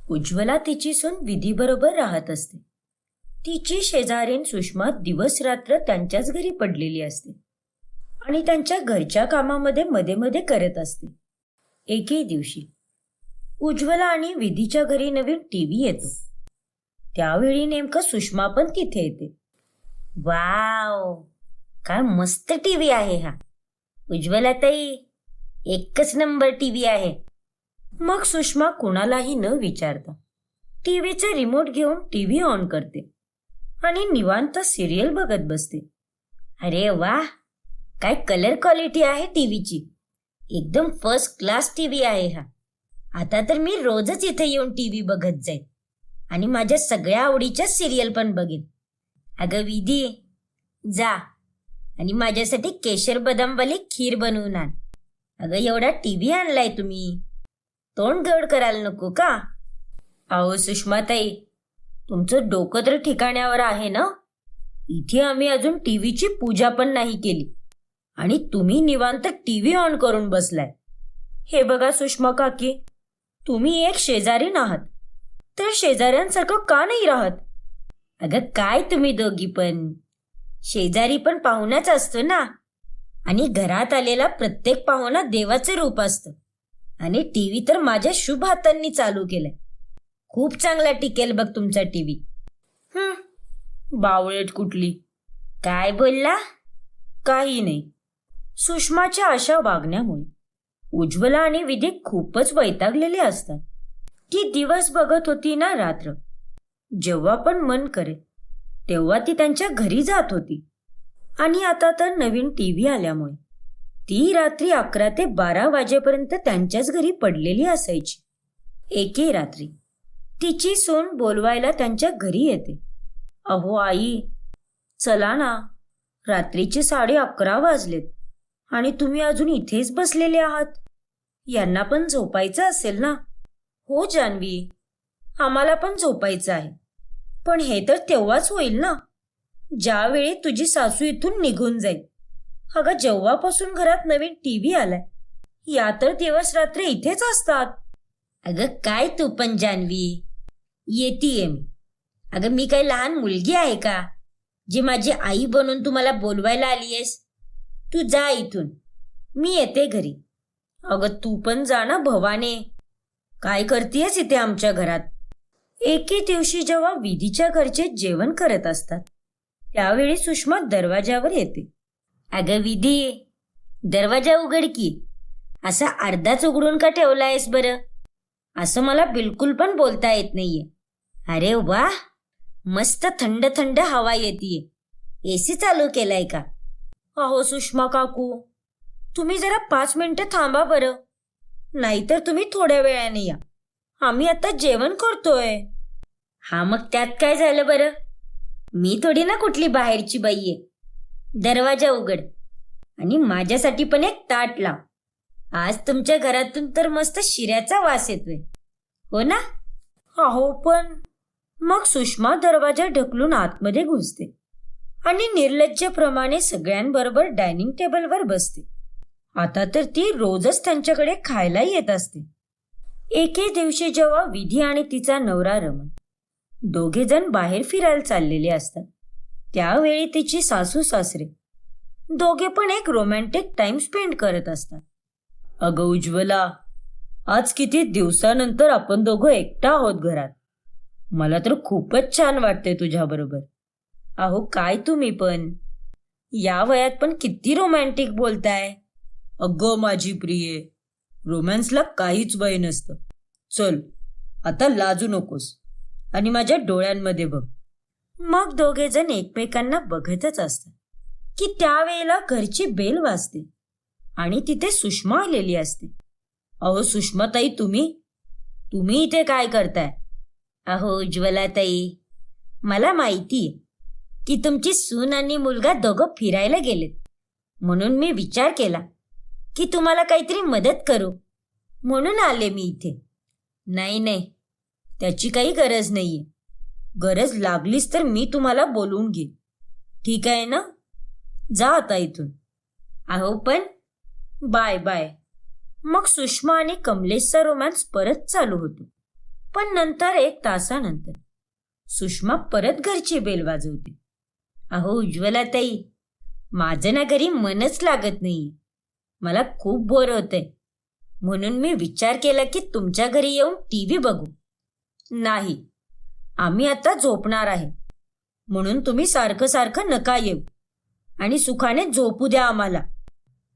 उज्ज्वला तिची सून विधीबरोबर राहत असते. तिची शेजारीण सुषमा दिवस रात्र त्यांच्याच घरी पडलेली असते आणि त्यांच्या घरच्या कामामध्ये मध्ये मध्ये करत असते. एके दिवशी उज्ज्वला आणि विधीच्या घरी नवीन टीव्ही येतो. त्यावेळी नेमकं सुषमा पण तिथे येते. वाव, काय मस्त टीव्ही आहे हा. उज्ज्वला ताई, एकच नंबर टीव्ही आहे. मग सुषमा कुणालाही न विचारता टीव्हीचे रिमोट घेऊन टीव्ही ऑन करते आणि निवांत सिरियल बघत बसते. अरे वा, काय कलर क्वालिटी आहे टीव्हीची. एकदम फर्स्ट क्लास टीव्ही आहे हा. आता तर मी रोजच इथे येऊन टीव्ही बघत जाईल आणि माझ्या सगळ्या आवडीच्या सिरियल पण बघेन. अगं विधी, जा आणि माझ्यासाठी केशर बदामवाली खीर बनवून आण. अगं एवढा टीव्ही आणलाय तुम्ही, तोंड गड करायला नको का? अहो सुषमाताई, तुमचं डोकं तर ठिकाण्यावर आहे ना. इथे आम्ही अजून टीव्हीची पूजा पण नाही केली आणि तुम्ही निवांत टीव्ही ऑन करून बसलाय. हे बघा सुषमा काकी, तुम्ही एक शेजारीण आहात, तर शेजाऱ्यांसारखं का नाही राहत? अगं काय तुम्ही दोघी पण, शेजारी पण पाहुणाच असतो ना. आणि घरात आलेला प्रत्येक पाहुणा देवाचे रूप असतं. आणि टीव्ही तर माझ्या शुभ हातांनी चालू केलाय. खूप चांगला टिकेल बघ तुमचा टीव्ही. बावळट कुठली. काय बोलला? काही नाही. सुषमाच्या अशा वागण्यामुळे उज्ज्वला आणि विधी खूपच वैतागलेले असतात. ती दिवस बघत होती ना रात्र. जेव्हा पण मन करे तेव्हा ती त्यांच्या घरी जात होती. आणि आता तर नवीन टीव्ही आल्यामुळे ती रात्री 11 ते 12 वाजेपर्यंत त्यांच्याच घरी पडलेली असायची. एके रात्री तिची सून बोलवायला त्यांच्या घरी येते. अहो आई, चला ना, रात्रीचे 11:30 वाजलेत आणि तुम्ही अजून इथेच बसलेले आहात. यांना पण झोपायचं असेल ना. हो जान्हवी, आम्हाला पण झोपायचं आहे, पण हे तर तेव्हाच होईल ना ज्यावेळी तुझी सासू इथून निघून जाईल. अगं जेव्हापासून घरात नवीन टीव्ही आलाय, या तर दिवस रात्र इथेच असतात. अगं काय तू पण जान्हवी, येतीये मी. अगं मी काही लहान मुलगी आहे का, जी माझी आई बनून तू मला बोलवायला आलीयस? तू जा इथून, मी येते घरी. अगं तू पण जा ना भवाने, काय करतेयस इथे आमच्या घरात? एके दिवशी जेव्हा विधीच्या घरचे जेवण करत असतात त्यावेळी सुषमा दरवाजावर येते. अगं विधी, दरवाजा उघड की. असा अर्धाच उघडून का ठेवलायस बरं? असं मला बिलकुल पण बोलता येत नाहीये. अरे वा, मस्त थंड थंड हवा येतीये. एसी चालू केलाय का? अहो सुषमा काकू, तुम्ही जरा 5 मिनिटं थांबा बरं, नाहीतर तुम्ही थोड्या वेळाने या. आम्ही आता जेवण करतोय. हा मग त्यात काय झालं बरं? मी थोडी ना कुठली बाहेरची बाई आहे. दरवाजा उघड आणि माझ्यासाठी पण एक ताट लाव. आज तुमच्या घरातून तर मस्त शिऱ्याचा वास येतोय, हो ना? अहो पण. मग सुषमा दरवाजा ढकलून आतमध्ये घुसते आणि निर्लज्जप्रमाणे सगळ्यांबरोबर डायनिंग टेबलवर बसते. आता तर ती रोजच त्यांच्याकडे खायला येत असते. एके दिवशी जेव्हा विधी आणि तिचा नवरा रमण दोघे जण बाहेर फिरायला चाललेले असतात त्यावेळी तिची सासू सासरे दोघे पण एक रोमॅन्टिक टाइम स्पेंड करत असतात. अगं उज्ज्वला, आज किती दिवसानंतर आपण दोघं एकटा आहोत घरात. मला तर खूपच छान वाटतंय तुझ्याबरोबर. अहो काय तुम्ही पण या वयात पण किती रोमॅन्टिक बोलताय. अगं माझी प्रिये, रोमॅन्सला काहीच वय नसतं. चल आता लाजू नकोस आणि माझ्या डोळ्यांमध्ये बघ. मग दोघे जण एकमेकांना बघतच असतात की त्यावेळेला घरची बेल वाजते आणि तिथे सुषमा आलेली असते. अहो सुषमाताई, तुम्ही इथे काय करताय? अहो उज्ज्वलाताई, मला माहितीये की तुमची सून आणि मुलगा दोघं फिरायला गेलेत, म्हणून मी विचार केला की तुम्हाला काहीतरी मदत करू, म्हणून आले मी इथे. नाही, त्याची काही गरज नाहीये. गरज लागलीच तर मी तुम्हाला बोलवून घेईन, ठीक आहे ना? जा आता इथून. अहो पण बाय बाय. मग सुषमा आणि कमलेशचा रोमॅन्स परत चालू होतो. पण नंतर 1 तासानंतर सुषमा परत घरची बेल वाजवते. अहो उज्ज्वलाताई, माझं ना घरी मनच लागत नाहीये. मला खूप बोर होतंय. म्हणून मी विचार केला की तुमच्या घरी येऊन टीव्ही बघू. नाही, आम्ही आता झोपणार आहे. म्हणून तुम्ही सारखं सारखं नका येऊ आणि सुखाने झोपू द्या आम्हाला.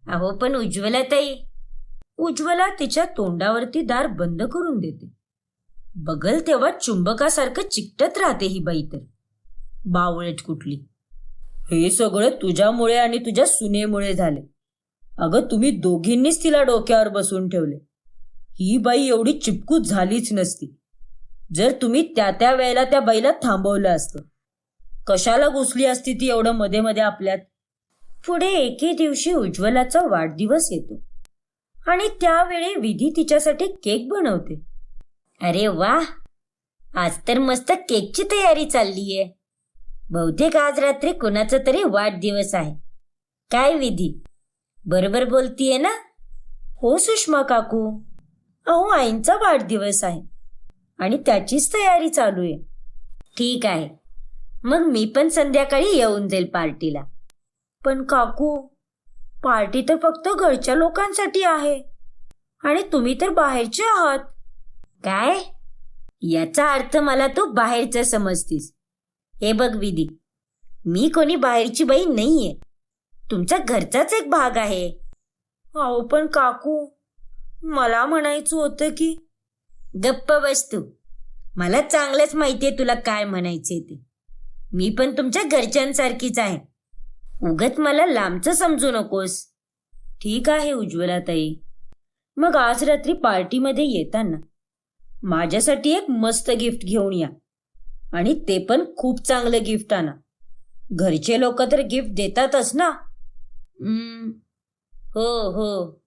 अहो पण उज्ज्वलाताई. उज्ज्वला तिच्या तोंडावरती दार बंद करून देते. बघल तेव्हा चुंबकासारखं चिकटत राहते ही बाई तर. बावळट कुठली. हे सगळं तुझ्यामुळे आणि तुझ्या सुनेमुळे झाले. अगं तुम्ही दोघींनीच तिला डोक्यावर बसून ठेवले. ही बाई एवढी चिपकूच झालीच नसती जर तुम्ही त्या वेळेला त्या बाईला थांबवलं असतं. कशाला घुसली असती ती एवढं मध्ये मध्ये आपल्यात. पुढे एके दिवशी उज्ज्वलाचा वाढदिवस येतो आणि त्यावेळी विधी तिच्यासाठी केक बनवते. अरे वा, आज तर मस्त केकची तयारी चाललीये. बहुतेक आज रात्री कुणाचा तरी वाढदिवस आहे. काय विधी, बरोबर बोलतीये ना? हो सुषमा काकू, अहो आईंचा वाढदिवस आहे आणि त्याचीच तयारी चालू आहे. ठीक आहे, मग मी पण संध्याकाळी येऊन जाईल पार्टीला. पण काकू, पार्टी तर फक्त घरच्या लोकांसाठी आहे आणि तुम्ही तर बाहेरचे आहात. काय? याचा अर्थ मला तू बाहेरचं समजतीस. हे बघ विधी, मी कोणी बाहेरची बाई नाहीये. तुमचा घरचाच एक भाग आहे. अहो पण काकू, मला म्हणायचं होतं की. गप्प बस तू. मला चांगलंच माहितीये तुला काय म्हणायचे ते. मी पण तुमच्या घरच्यांसारखीच आहे. उगत मला लांबचं समजू नकोस. ठीक आहे उज्ज्वलाताई, मग आज रात्री पार्टीमध्ये येताना माझ्यासाठी एक मस्त गिफ्ट घेऊन या आणि ते पण खूप चांगलं गिफ्ट आणा. घरचे लोक तर गिफ्ट देतातच ना. हो हो,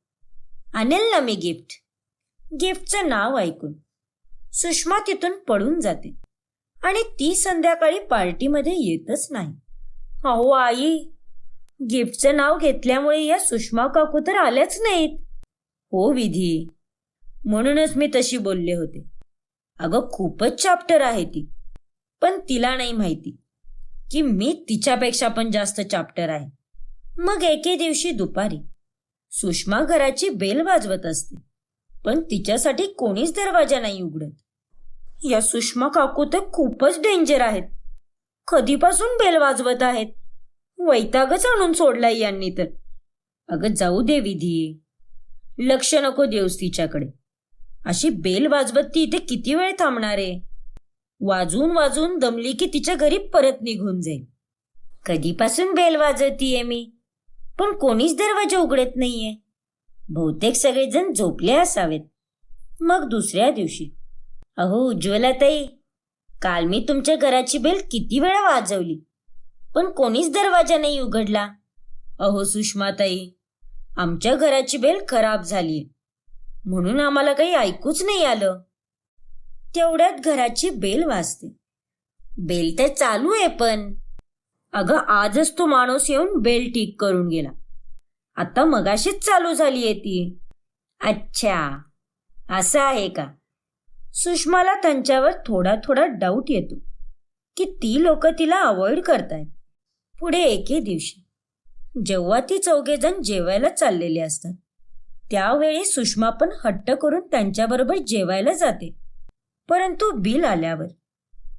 आणेल ना मी गिफ्ट. गिफ्टचं नाव ऐकून सुषमा तिथून पळून जाते आणि ती संध्याकाळी पार्टीमध्ये येतच नाही. अहो आई, गिफ्टचं नाव घेतल्यामुळे या सुषमा काकू तर आल्याच नाहीत. हो विधी, म्हणूनच मी तशी बोलले होते. अगं खूपच चॅप्टर आहे ती, पण तिला नाही माहिती की मी तिच्यापेक्षा पण जास्त चॅप्टर आहे. मग एके दिवशी दुपारी सुषमा घराची बेल वाजवत असते, पण तिच्यासाठी कोणीच दरवाजा नाही उघडत. या सुषमा काकू तर खूपच डेंजर आहेत. कधीपासून बेल वाजवत आहेत. वैतागच आणून सोडलाय यांनी तर. अगं जाऊ दे विधी, लक्ष नको देऊस तिच्याकडे. अशी बेल वाजवत ती इथे किती वेळ थांबणार आहे? वाजून वाजून दमली की तिच्या घरी परत निघून जाईल. कधीपासून बेल वाजवतीये मी, पण कोणीच दरवाजा उघडत नाहीये. बहुतेक सगळेजण झोपले असावेत. मग दुसऱ्या दिवशी, अहो उज्ज्वलाताई, काल मी तुमच्या घराची बेल किती वेळा वाजवली, पण कोणीच दरवाजा नाही उघडला. अहो सुषमाताई, आमच्या घराची बेल खराब झालीये म्हणून आम्हाला काही ऐकूच नाही आलं. तेवढ्यात घराची बेल वाजते. बेल तर चालू आहे पण. अगं आजच तो माणूस येऊन बेल ठीक करून गेला. आता मगाशीच चालू झालीये ती. अच्छा, असं आहे का? सुषमाला त्यांच्यावर थोडा थोडा डाऊट येतो की ती लोक तिला अवॉइड करतायत. पुढे एके दिवशी जेव्हा ती चौघेजण जेवायला चाललेले असतात त्यावेळी सुषमा पण हट्ट करून त्यांच्याबरोबर जेवायला जाते. परंतु बिल आल्यावर,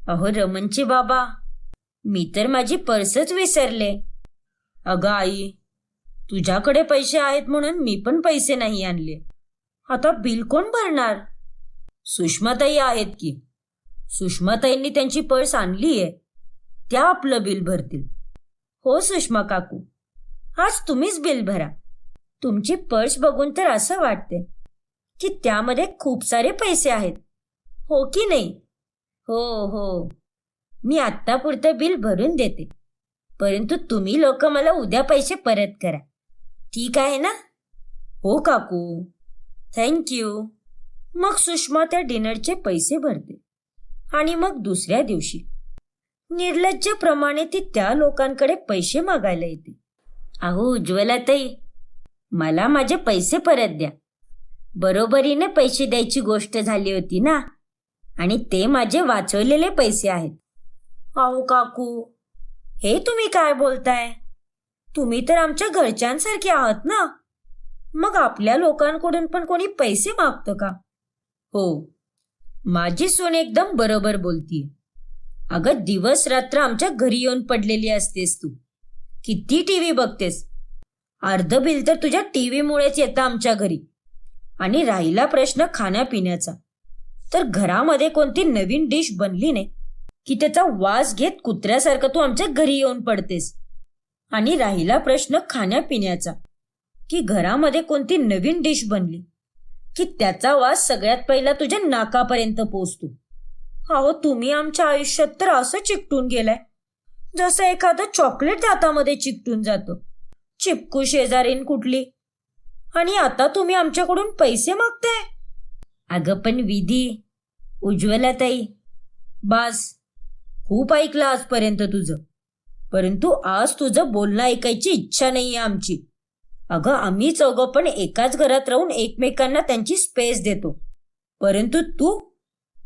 अहो रमणचे बाबा, मी तर माझी पर्सच विसरले. अगं आई, तुझ्याकडे पैसे आहेत म्हणून मी पण पैसे नाही आणले. आता बिल कोण भरणार? सुषमाताई आहेत की. सुषमाताईंनी त्यांची पर्स आणलीये, त्या आपलं बिल भरतील. हो सुषमा काकू, आज तुम्हीच बिल भरा. तुमची पर्स बघून तर असं वाटते की त्यामध्ये खूप सारे पैसे आहेत. हो की नाही? हो हो, मी आत्तापुरतं बिल भरून देते, परंतु तुम्ही लोक मला उद्या पैसे परत करा. ठीक आहे ना? हो काकू, थँक्यू. मग सुषमा त्या डिनरचे पैसे भरते आणि मग दुसऱ्या दिवशी निर्लज्जप्रमाणे ती त्या लोकांकडे पैसे मागायला येते. अहो उज्ज्वलाताई, मला माझे पैसे परत द्या. बरोबरीने पैसे द्यायची गोष्ट झाली होती ना. आणि ते माझे वाचवलेले पैसे आहेत. अहो काकू, हे तुम्ही काय बोलताय? तुम्ही तर आमच्या घरच्यांसारखे आहात ना. मग आपल्या लोकांकडून पण कोणी पैसे मागतं का? हो, माझी सून एकदम बरोबर बोलतीये. अगं, दिवस रात्र आमच्या घरी येऊन पडलेली असतेस तू. किती टीव्ही बघतेस? अर्ध बिल तर तुझ्या टीव्हीमुळेच येतं आमच्या घरी. आणि राहिला प्रश्न खाण्यापिण्याचा, तर घरामध्ये कोणती नवीन डिश बनली नाही की त्याचा वास घेत कुत्र्यासारखं तू आमच्या घरी येऊन पडतेस. आणि राहिला प्रश्न खाण्यापिण्याचा, की घरामध्ये कोणती नवीन डिश बनली की त्याचा वास सगळ्यात पहिला तुझ्या नाकापर्यंत पोचतो. अहो, तुम्ही आमच्या आयुष्यात तर असं चिकटून गेलाय जसं एखादं चॉकलेट दातामध्ये चिकटून जातं. चिपकू शेजारीन कुठली. आणि आता तुम्ही आमच्याकडून पैसे मागताय? अगं पण विधी, उज्ज्वलाताई, बास, खूप ऐकलं आजपर्यंत तुझं. परंतु आज तुझं बोलणं ऐकायची इच्छा नाहीये आमची. अगं, आम्ही चौघं पण एकाच घरात राहून एकमेकांना त्यांची स्पेस देतो. परंतु तू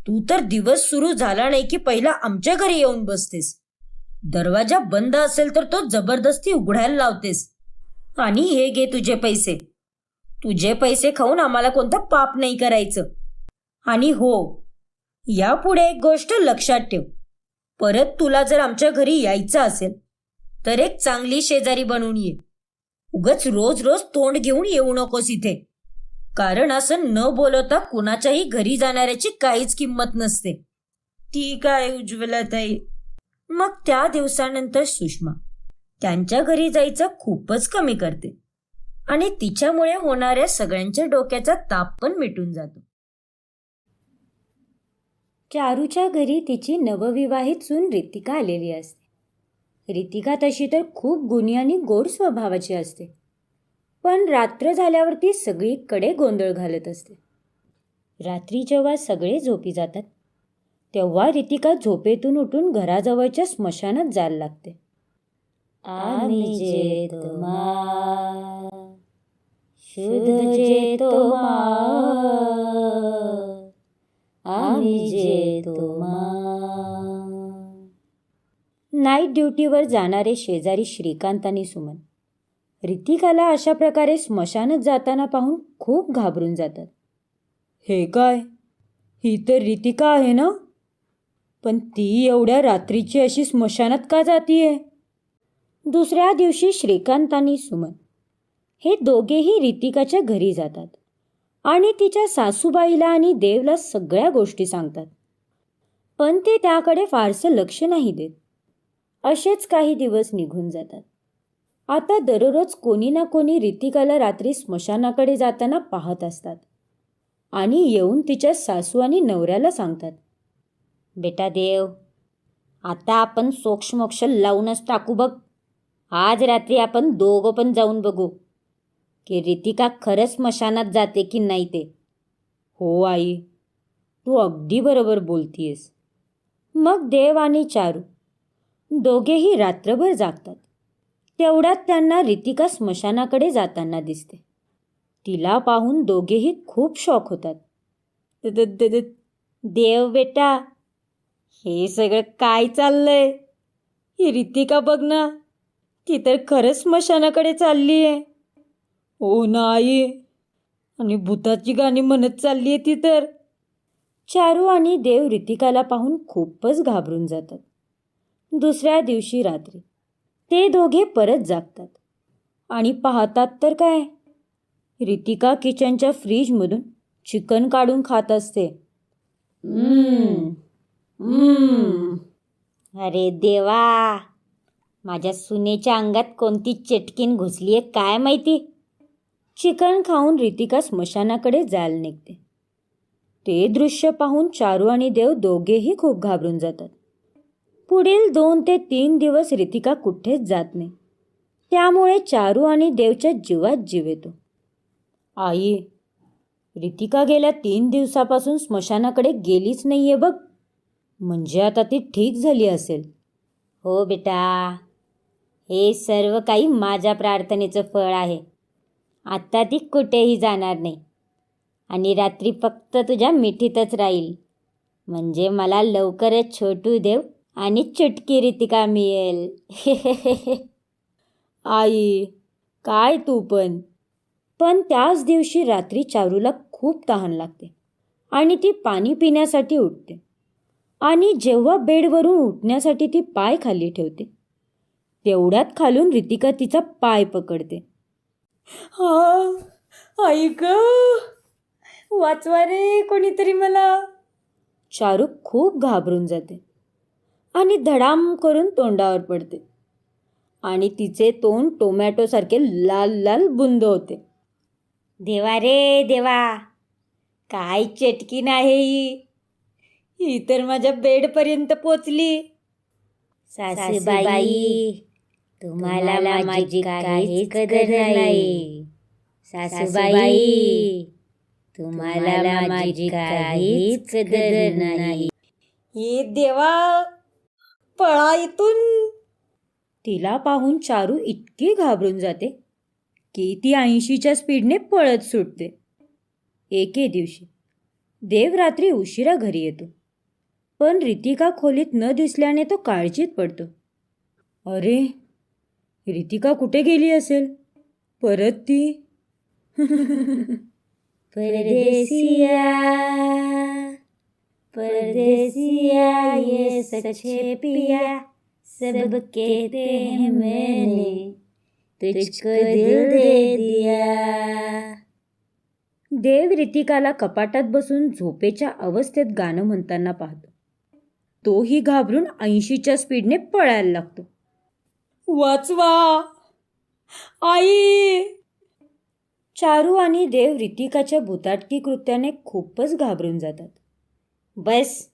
तू तर दिवस सुरू झाला नाही की पहिला आमच्या घरी येऊन बसतेस. दरवाजा बंद असेल तर तो जबरदस्ती उघडायला लावतेस. आणि हे घे तुझे पैसे. तुझे पैसे खाऊन आम्हाला कोणतं पाप नाही करायचं. आणि हो, यापुढे एक गोष्ट लक्षात ठेव. परत तुला जर आमच्या घरी यायचं असेल तर एक चांगली शेजारी बनून ये. उगाच रोज रोज तोंड घेऊन येऊ नकोस इथे. कारण असं न बोलवता कुणाच्याही घरी जाणाऱ्याची काहीच किंमत नसते. ठीक आहे उज्ज्वलाताई. मग त्या दिवसानंतर सुषमा त्यांच्या घरी जायचं खूपच कमी करते आणि तिच्यामुळे होणाऱ्या सगळ्यांच्या डोक्याचा ताप पण मिटून जातो. चारूच्या घरी तिची नवविवाहित सून रितिका आलेली असते. रितिका तशी तर खूप गुणी आणि गोड स्वभावाची असते, पण रात्र झाल्यावरती सगळीकडे गोंधळ घालत असते. रात्री जेव्हा सगळे झोपी जातात तेव्हा रितिका झोपेतून उठून घराजवळच्या स्मशानात जायला लागते. आम्ही जेतो मा, शुद्ध जेतो मा, आम्ही जेतो मा. नाईट ड्युटीवर जाणारे शेजारी श्रीकांत आणि सुमन रितिकाला अशा प्रकारे स्मशानात जाताना पाहून खूप घाबरून जातात. हे काय, ही तर रितिका आहे ना? पण ती एवढ्या रात्रीची अशी स्मशानात का जातीये? दुसऱ्या दिवशी श्रीकांत आणि सुमन हे दोघेही रितिकाच्या घरी जातात आणि तिच्या सासूबाईला आणि देवला सगळ्या गोष्टी सांगतात. पण ते त्याकडे फारसं लक्ष नाही देत. असेच काही दिवस निघून जातात. आता दररोज कोणी ना कोणी रितिकाला रात्री स्मशानाकडे जाताना पाहत असतात आणि येऊन तिच्या सासू आणि नवऱ्याला सांगतात, बेटा देव, आता आपण सोक्षमोक्ष लावूनच टाकू बघ. आज रात्री आपण दोघं पण जाऊन बघू की रितिका खरंच स्मशानात जाते की नाही ते. हो आई, तू अगदी बरोबर बोलतीयस. मग देव आणि चारू दोघेही रात्रभर जागतात. तेवढ्यात त्यांना रितिका स्मशानाकडे जाताना दिसते. तिला पाहून दोघेही खूप शॉक होतात. देव बेटा, हे सगळं काय चाललंय? ही रितिका बघ ना, ती तर खरंच स्मशानाकडे चालली आहे. हो नाही, आणि भूताची गाणी म्हणत चालली आहे ती तर. चारू आणि देव रितिकाला पाहून खूपच घाबरून जातात. दुसऱ्या दिवशी रात्री ते दोघे परत जागतात आणि पाहतात तर काय, रितिका किचनच्या फ्रीजमधून चिकन काढून खात असते. अरे देवा, माझ्या सुनेच्या अंगात कोणती चटकीन घुसली आहे काय माहिती. चिकन खाऊन रितिका स्मशानाकडे जायला निघते. ते दृश्य पाहून चारू आणि देव दोघेही खूप घाबरून जातात. पुढील 2 ते 3 दिवस रितिका कुठेच जात नाही. त्यामुळे चारू आणि देवच्या जीवात जीव येतो. आई, रितिका गेल्या 3 दिवसापासून स्मशानाकडे गेलीच नाहीये बघ. म्हणजे आता ती ठीक झाली असेल. हो बेटा, हे सर्व काही माझ्या प्रार्थनेचं फळ आहे. आता ती कुठेही जाणार नाही आणि रात्री फक्त तुझ्या मिठीतच राहील. म्हणजे मला लवकरच छोटू देव आणि चुटकी रितिका मिळेल. आई, काय तू पण. पण त्याच दिवशी रात्री चारूला खूप तहान लागते आणि ती पाणी पिण्यासाठी उठते. आणि जेव्हा बेडवरून उठण्यासाठी ती पाय खाली ठेवते, तेवढ्यात खालून रितिका तिचा पाय पकडते. हा, आई ग, वाचवा रे कोणीतरी मला. चारू खूप घाबरून जाते आणि धडाम करून तोंडावर पडते आणि तिचे तोंड टोमॅटोसारखे लाल लाल बुंद होते. देवा रे देवा, काय चटकीन आहे ही तर माझ्या बेडपर्यंत पोचली. सासूबाई, तुम्हाला माझी काहीच कदर नाही. सासूबाई, तुम्हाला माझी काहीच कदर नाही. हे देवा, पळा इथून. तिला पाहून चारू इतकी घाबरून जाते की ती 80च्या स्पीडने पळत सुटते. एके दिवशी देव रात्री उशिरा घरी येतो, पण रितिका खोलीत न दिसल्याने तो काळजीत पडतो. अरे, रितिका कुठे गेली असेल? परत ती परदेसिया परदेसिया ये सच्चे पिया सब कहते हैं मैंने तुझको दिल दे दिया. देव रितिकाला कपाटात बसून झोपेच्या अवस्थेत गाणं म्हणताना पाहतो. तोही घाबरून 80च्या स्पीडने पळायला लागतो. वाचवा आई. चारू आणि देव रितिकाच्या भुताटकी कृत्याने खूपच घाबरून जातात. बस,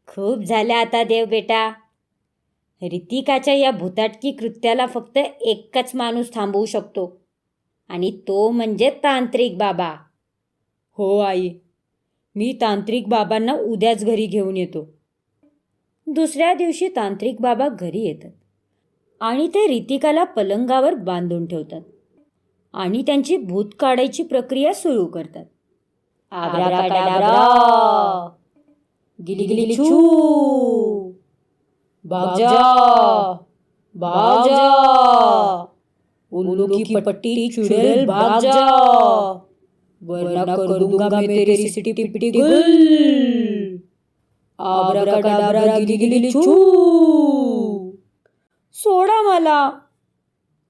खूप झालं आता देव बेटा. रितिकाच्या या भुताटकी कृत्याला फक्त एकच माणूस थांबवू शकतो, आणि तो म्हणजे तांत्रिक बाबा. हो आई, मी तांत्रिक बाबांना उद्याच घरी घेऊन येतो. दुसऱ्या दिवशी तांत्रिक बाबा घरी येतात आणि ते रितिकाला पलंगावर बांधून ठेवतात आणि त्यांची भूत काढायची प्रक्रिया सुरू करतात. आब्राकाडाब्रा, गिली छू, भाग जा, भाग जा, उल्लू की पट्टी चुड़ैल भाग जा, वरना कर दूंगा मैं तेरी सिटी पिटी गुल. आब्राकाडाब्रा, गिली छू. सोडा मला.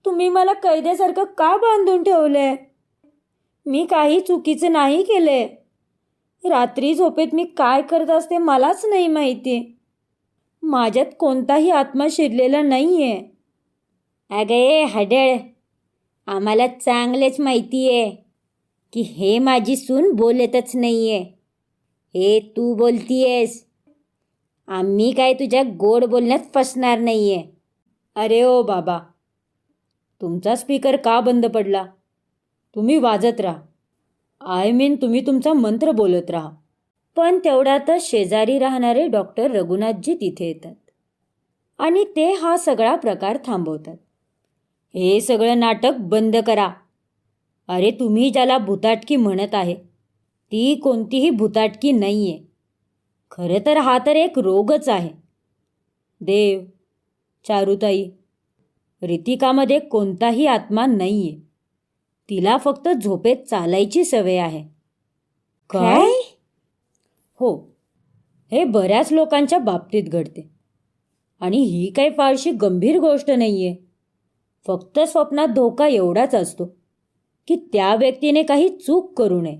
तुम्ही मला कैद्यासारखं का बांधून ठेवलंय? मी काही चुकीचं नाही केलंय. रात्री झोपेत मी काय करत असते मलाच नाही माहिती. माझ्यात कोणताही आत्मा शिरलेला नाहीये. अगे हडळ, आम्हाला चांगलेच माहिती आहे की हे माझी सून बोलतच नाहीये, हे तू बोलतीयस. आम्ही काय तुझ्या गोड बोलण्यात फसणार नाहीये. अरे ओ बाबा, तुमचा स्पीकर का बंद पडला? तुम्ही वाजत राहा. आय मीन तुम्ही तुमचा मंत्र बोलत राहा. पण तेवढ्यातच शेजारी राहणारे डॉक्टर रघुनाथजी तिथे येतात आणि ते हा सगळा प्रकार थांबवतात. हे सगळं नाटक बंद करा. अरे, तुम्ही ज्याला भुताटकी म्हणत आहे ती कोणतीही भुताटकी नाहीये. खरं तर हा तर एक रोगच आहे. देव, चारुताई, रितिकामध्ये कोणताही आत्मा नाहीये. तिला फक्त झोपेत चालायची सवय आहे. काय? हो, हे बऱ्याच लोकांच्या बाबतीत घडते आणि ही काही फारशी गंभीर गोष्ट नाहीये. फक्त स्वप्नात धोका एवढाच असतो की त्या व्यक्तीने काही चूक करू नये,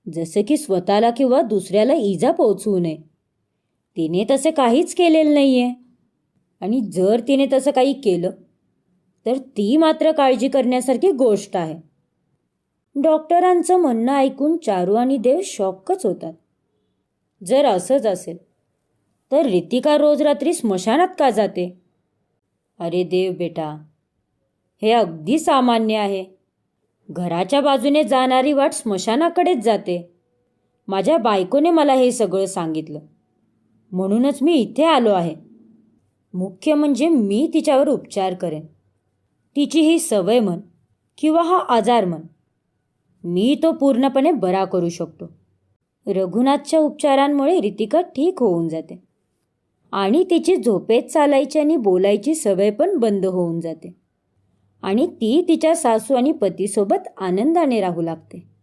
जसे की स्वतःला किंवा दुसऱ्याला इजा पोहोचवू नये. तिने तसे काहीच केलेलं नाहीये, आणि जर तिने तसं काही केलं तर ती मात्र काळजी करण्यासारखी गोष्ट आहे. डॉक्टरांचं म्हणणं ऐकून चारू आणि देव शॉकच होतात. जर असंच असेल तर रितिका रोज रात्री स्मशानात का जाते? अरे देव बेटा, हे अगदी सामान्य आहे. घराच्या बाजूने जाणारी वाट स्मशानाकडेच जाते. माझ्या बायकोने मला हे सगळं सांगितलं, म्हणूनच मी इथे आलो आहे. मुख्य म्हणजे मी तिच्यावर उपचार करेन. तिची ही सवय म्हण किंवा हा आजार म्हण, मी तो पूर्णपणे बरा करू शकतो. रघुनाथच्या उपचारांमुळे रितिका ठीक होऊन जाते आणि तिची झोपेत चालायची आणि बोलायची सवय पण बंद होऊन जाते आणि ती तिच्या सासू आणि पतीसोबत आनंदाने राहू लागते.